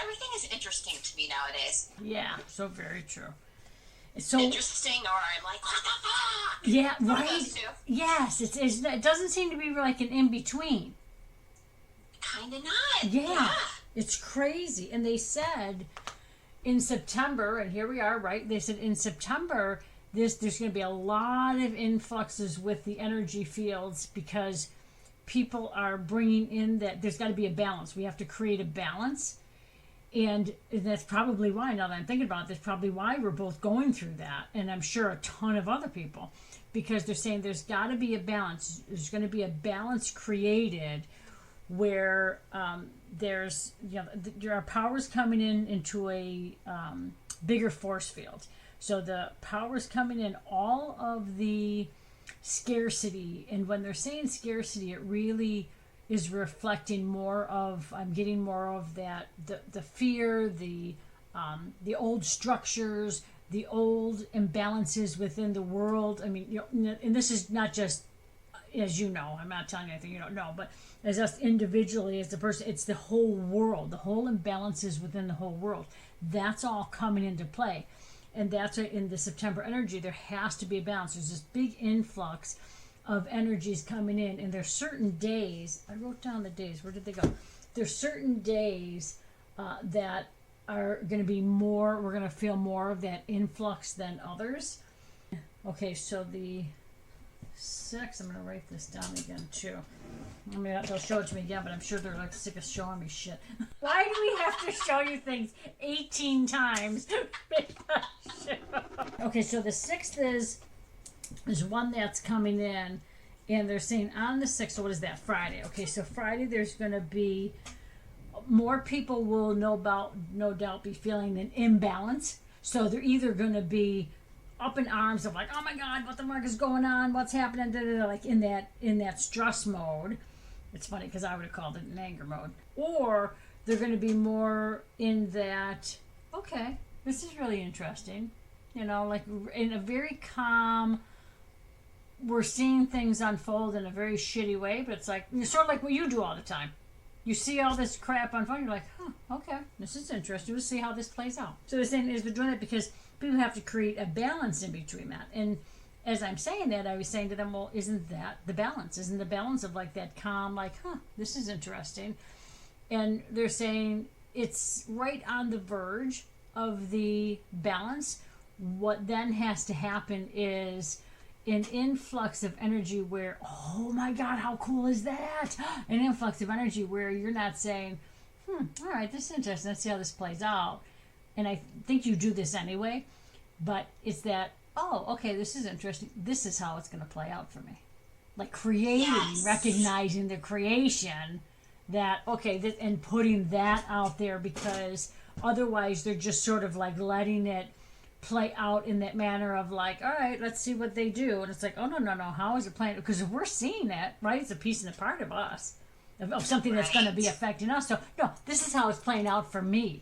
everything is interesting to me nowadays. Yeah, so very true. So Interesting, or I'm like, what the fuck? yeah, One of right. those two. Yes, it doesn't seem to be like an in between. Kind of not. Yeah, it's crazy. And they said in September, and here we are, right? They said in September, there's going to be a lot of influxes with the energy fields because people are bringing in that there's got to be a balance. We have to create a balance. And that's probably why, now that I'm thinking about it, that's probably why we're both going through that. And I'm sure a ton of other people, because they're saying there's got to be a balance. There's going to be a balance created where there's, there are powers coming in into a bigger force field. So the powers coming in, all of the scarcity, and when they're saying scarcity, it really is reflecting more of, I'm getting more of that, the fear, the old structures, the old imbalances within the world. I mean, and this is not just, as you know, I'm not telling you anything you don't know, but as us individually, as the person, it's the whole world, the whole imbalances within the whole world. That's all coming into play. And that's why in the September energy, there has to be a balance. There's this big influx of energies coming in, and there's certain days, I wrote down the days, where did they go? There's certain days that are going to be more, we're going to feel more of that influx than others. Okay, so the 6, I'm going to write this down again too. I mean, they'll show it to me again, but I'm sure they're like sick of showing me shit. Why do we have to show you things 18 times? Okay, so the 6th is one that's coming in, and they're saying on the 6th, so what is that, Friday? Okay, so Friday there's going to be more people will no doubt be feeling an imbalance. So they're either going to be up in arms of like, oh my God, what the fuck is going on? What's happening? Da, da, da, like in that stress mode. It's funny because I would have called it an anger mode. Or they're going to be more in that, okay, this is really interesting. Like in a very calm, we're seeing things unfold in a very shitty way, but it's like, it's sort of like what you do all the time. You see all this crap unfold, you're like, okay, this is interesting. We'll see how this plays out. So they're saying is we're doing it because people have to create a balance in between that. And as I'm saying that, I was saying to them, well, isn't that the balance? Isn't the balance of like that calm, like, this is interesting. And they're saying it's right on the verge of the balance. What then has to happen is an influx of energy where, oh my God, how cool is that? An influx of energy where you're not saying, all right, this is interesting. Let's see how this plays out. And I think you do this anyway, but it's that, oh, okay, this is interesting. This is how it's going to play out for me. Like creating, recognizing the creation that, okay, and putting that out there, because otherwise they're just sort of like letting it play out in that manner of like, all right, let's see what they do. And it's like, oh, no, how is it playing? Because if we're seeing it, right, it's a piece and a part of us, of something that's going to be affecting us. So, no, this is how it's playing out for me.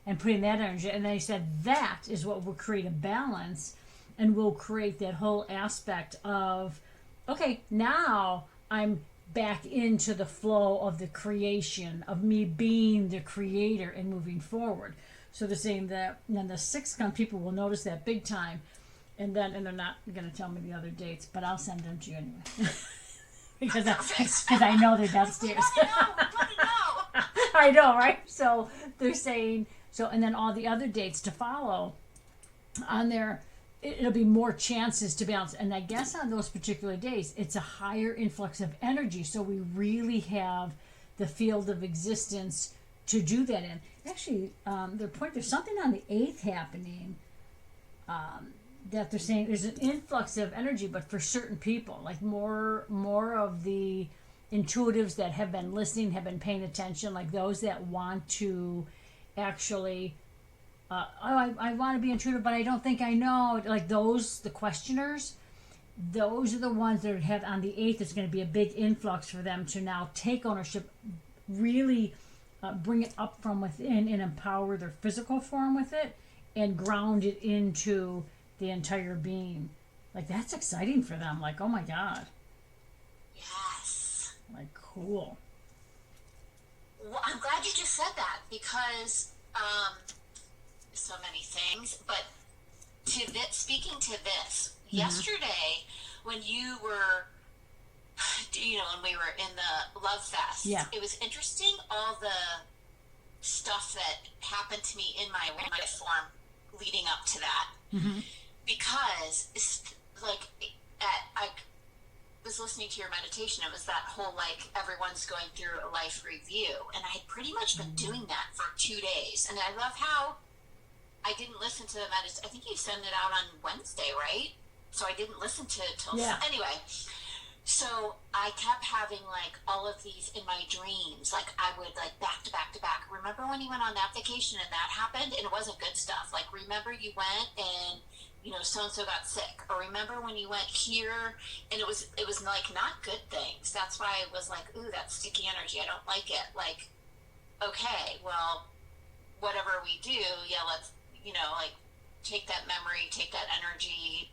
And putting that energy. And they said that is what will create a balance and will create that whole aspect of, okay, now I'm back into the flow of the creation, of me being the creator and moving forward. So they're saying that then the 6th people will notice that big time, and they're not going to tell me the other dates, but I'll send them to you anyway. because I know they're downstairs. I know, right? So they're saying, and then all the other dates to follow on there, it'll be more chances to bounce. And I guess on those particular days, it's a higher influx of energy. So we really have the field of existence to do that in. Actually, there's something on the 8th happening that they're saying there's an influx of energy, but for certain people, like more of the intuitives that have been listening, have been paying attention, like those that want to actually, I want to be intuitive, but I don't think I know. Like those, the questioners, those are the ones that have on the 8th. It's going to be a big influx for them to now take ownership, really bring it up from within and empower their physical form with it and ground it into the entire being. Like that's exciting for them. Like, oh my God. Yes. Like, cool. Well, I'm glad you just said that, because Um, so many things, but speaking to this, yesterday when you were, when we were in the Love Fest, it was interesting all the stuff that happened to me in my form leading up to that. Because I was listening to your meditation. It was that whole everyone's going through a life review, and I had pretty much been doing that for 2 days. And I love how I didn't listen to the meditation. I think you sent it out on Wednesday, right? So I didn't listen to it till anyway. So I kept having all of these in my dreams. I would back to back to back. Remember when you went on that vacation and that happened, and it wasn't good stuff. Remember you went and so-and-so got sick, or remember when you went here and it was not good things. That's why I was ooh, that sticky energy, I don't like it. Okay, well, whatever we do, let's take that memory, take that energy,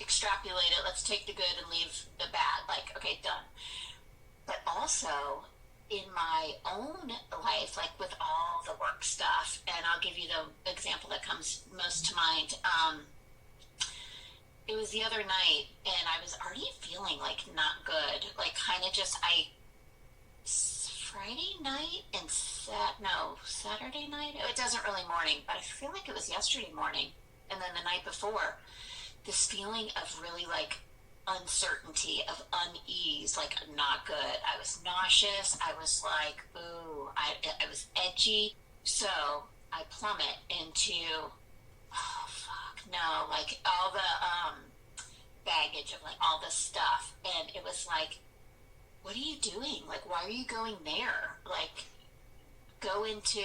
extrapolate it, let's take the good and leave the bad. Okay, done. But also in my own life, with all the work stuff, and I'll give you the example that comes most to mind. It was the other night, and I was already feeling not good, Friday night and Saturday night. It doesn't really morning, but I feel like it was yesterday morning, and then the night before, this feeling of really uncertainty, of unease, not good. I was nauseous. I was ooh, I was edgy. So I plummet into, oh fuck, no, all the baggage of all this stuff. And it was what are you doing? Why are you going there? Go into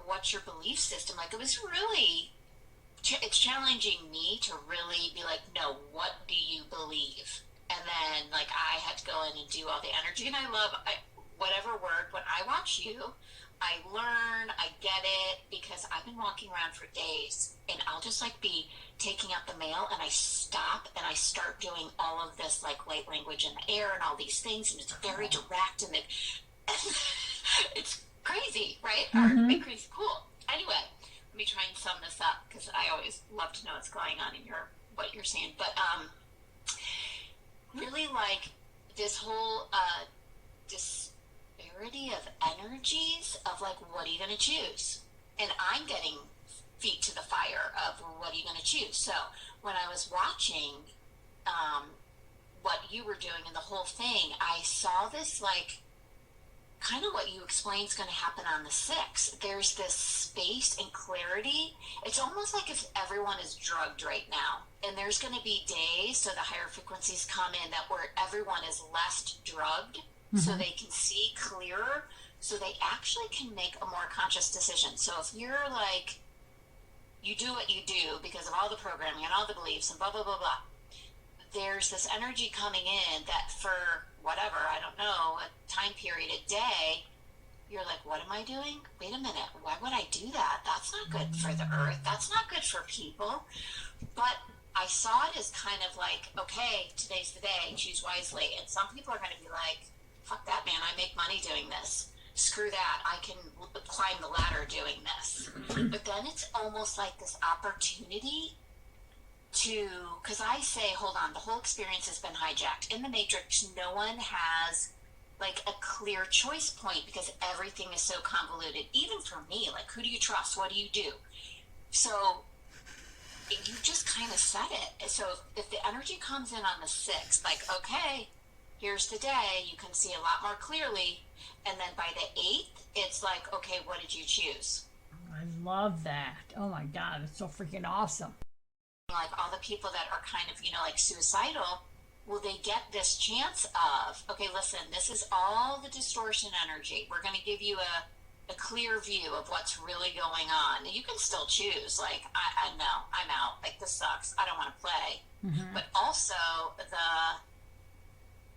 what's your belief system? It was really, it's challenging me to really be no, what do you believe? And then I had to go in and do all the energy. And I love whatever word, when I watch you, I learn, I get it, because I've been walking around for days and I'll just be taking out the mail and I stop and I start doing all of this light language in the air and all these things, and it's very direct and it's crazy, right? Or crazy cool. Anyway, let me try and sum this up, because I always love to know what's going on in what you're saying. But really this whole disparity of energies of what are you going to choose? And I'm getting feet to the fire of what are you going to choose? So when I was watching what you were doing and the whole thing, I saw this kind of what you explained is going to happen on the 6th. There's this space and clarity. It's almost if everyone is drugged right now, and there's going to be days, so the higher frequencies come in, that where everyone is less drugged, so they can see clearer, so they actually can make a more conscious decision. So if you're you do what you do because of all the programming and all the beliefs and blah, blah, blah, blah, there's this energy coming in that for whatever, I don't know, a time period, a day, you're what am I doing? Wait a minute, why would I do that? That's not good for the earth. That's not good for people. But I saw it as kind of okay, today's the day, choose wisely. And some people are going to be fuck that, man, I make money doing this. Screw that, I can climb the ladder doing this. But then it's almost this opportunity to, because I say, hold on, the whole experience has been hijacked. In the Matrix, no one has a clear choice point, because everything is so convoluted. Even for me, who do you trust? What do you do? So you just kind of said it. So if the energy comes in on the 6th, okay, here's the day, you can see a lot more clearly. And then by the 8th, it's okay, what did you choose? I love that. Oh my God, it's so freaking awesome. All the people that are kind of, suicidal, will they get this chance of, okay, listen, this is all the distortion energy. We're going to give you a clear view of what's really going on. You can still choose, I know, I'm out. This sucks. I don't want to play. But also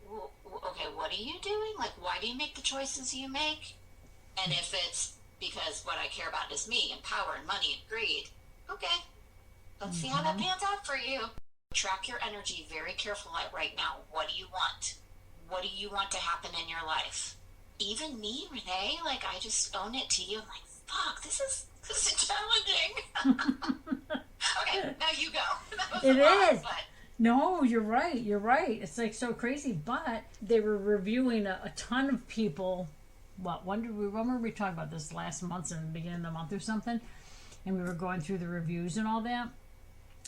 okay, what are you doing? Why do you make the choices you make? And if it's because what I care about is me and power and money and greed, okay, let's see how that pans out for you. Track your energy very carefully right now. What do you want? What do you want to happen in your life? Even me, Renaé, I just own it to you. I'm fuck, this is challenging. Okay, now you go. That was It a lot, is. but No, you're right. You're right. It's like so crazy. But they were reviewing a ton of people. When were we talking about this last month, in the beginning of the month or something? And we were going through the reviews and all that.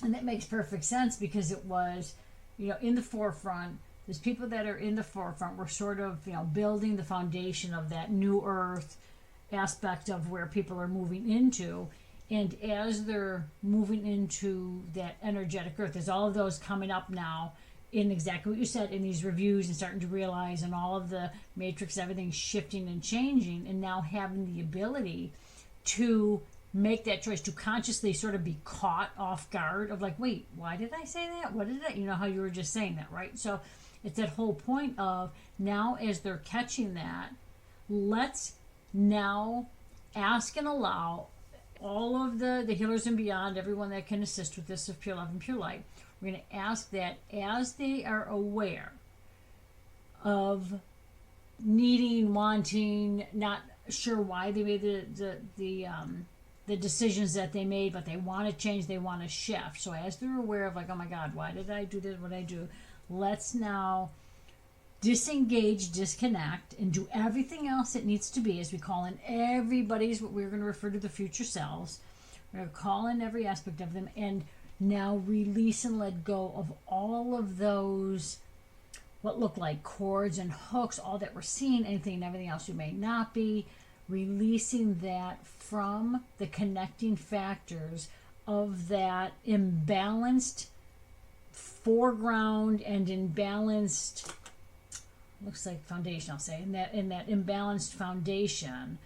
And that makes perfect sense because it was, in the forefront. There's people that are in the forefront. We're sort of, building the foundation of that new earth aspect of where people are moving into. And as they're moving into that energetic earth, there's all of those coming up now in exactly what you said in these reviews and starting to realize, and all of the matrix, everything's shifting and changing, and now having the ability to make that choice, to consciously sort of be caught off guard of like, wait, why did I say that? What did I, how you were just saying that, right? So it's that whole point of now as they're catching that, let's now ask and allow all of the healers and beyond, everyone that can assist with this of pure love and pure light, we're going to ask that as they are aware of needing, wanting, not sure why they made the decisions that they made, but they want to change, they want to shift. So as they're aware of like, oh my God, why did I do this? What did I do? Let's now disengage, disconnect, and do everything else that needs to be, as we call in everybody's, what we're going to refer to the future selves. We're going to call in every aspect of them and now release and let go of all of those, what look like cords and hooks, all that we're seeing, anything and everything else you may not be, releasing that from the connecting factors of that imbalanced foreground and imbalanced, looks like foundation, I'll say, in that imbalanced foundation.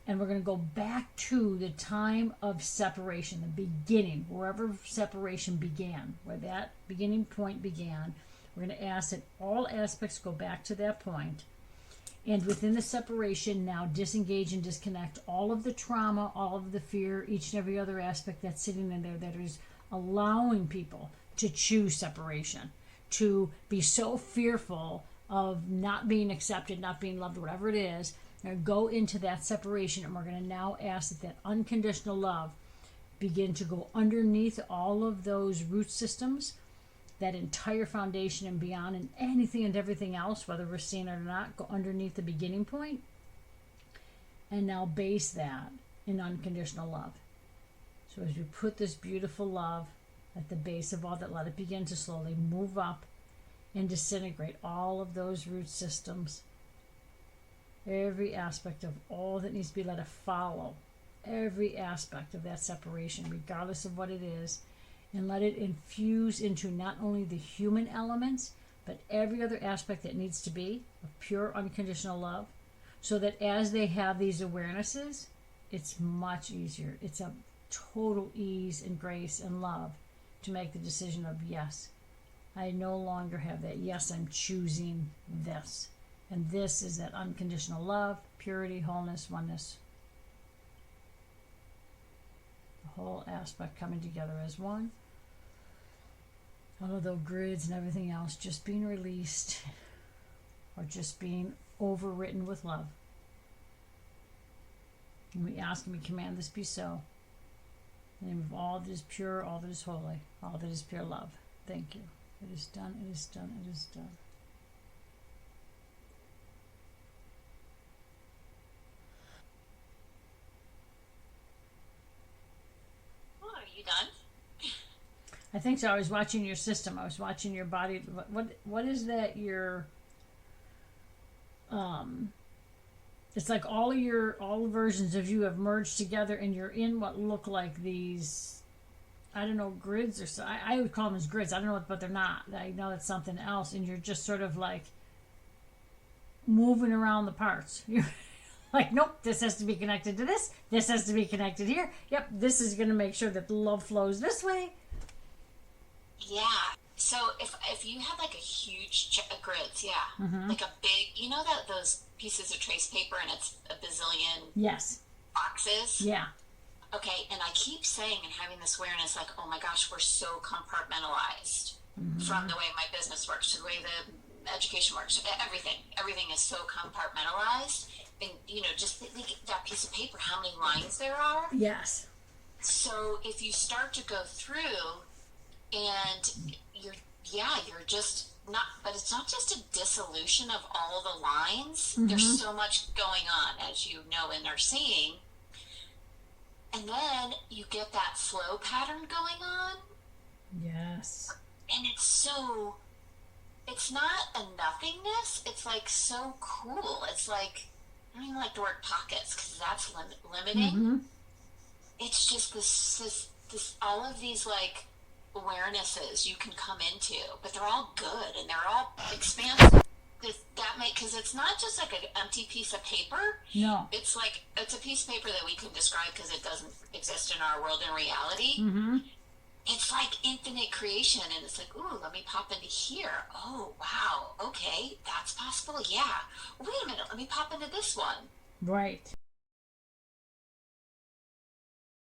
And we're going to go back to the time of separation, the beginning, wherever separation began, where that beginning point began. We're going to ask that all aspects go back to that point. And within the separation, now disengage and disconnect all of the trauma, all of the fear, each and every other aspect that's sitting in there that is allowing people to choose separation, to be so fearful of not being accepted, not being loved, whatever it is. We're going to go into that separation, and we're going to now ask that that unconditional love begin to go underneath all of those root systems, that entire foundation and beyond, and anything and everything else, whether we're seeing it or not, go underneath the beginning point, and now base that in unconditional love. So as we put this beautiful love at the base of all that, let it begin to slowly move up and disintegrate all of those root systems, every aspect of all that needs to be, let it follow every aspect of that separation, regardless of what it is, and let it infuse into not only the human elements, but every other aspect that needs to be of pure unconditional love, so that as they have these awarenesses, it's much easier. It's a total ease and grace and love to make the decision of, yes, I no longer have that. Yes, I'm choosing this. And this is that unconditional love, purity, wholeness, oneness. The whole aspect coming together as one. All of those grids and everything else just being released or just being overwritten with love. And we ask and we command this be so. In the name of all that is pure, all that is holy, all that is pure love. Thank you. It is done, it is done, it is done. oh, are you done? I think so. I was watching your system. I was watching your body. What is that? It's like all versions of you have merged together, and you're in what look like these, I don't know, grids or so. I would call them as grids. I don't know what, but they're not. I know it's something else, and you're just sort of like moving around the parts. You're like, nope, this has to be connected to this. This has to be connected here. Yep, this is going to make sure that the love flows this way. Yeah. So if you have like a huge grids, yeah, like a big, that those pieces of trace paper and it's a bazillion Yes. boxes. Yeah. Okay, and I keep saying and having this awareness, like, oh my gosh, we're so compartmentalized from the way my business works to the way the education works. Everything is so compartmentalized, and just think that piece of paper, how many lines there are. Yes. So if you start to go through, and you're just not, but it's not just a dissolution of all the lines. There's so much going on, as you know, in our seeing. And then you get that flow pattern going on. Yes. And it's not a nothingness. It's like so cool. It's like, I don't even like the word pockets because that's limiting. It's just this, all of these like awarenesses you can come into, but they're all good and they're all expansive. Because it's not just like an empty piece of paper. No. It's a piece of paper that we can describe because it doesn't exist in our world in reality. It's like infinite creation, and it's like, ooh, let me pop into here. Oh, wow, okay, that's possible. Yeah. Wait a minute, let me pop into this one. Right.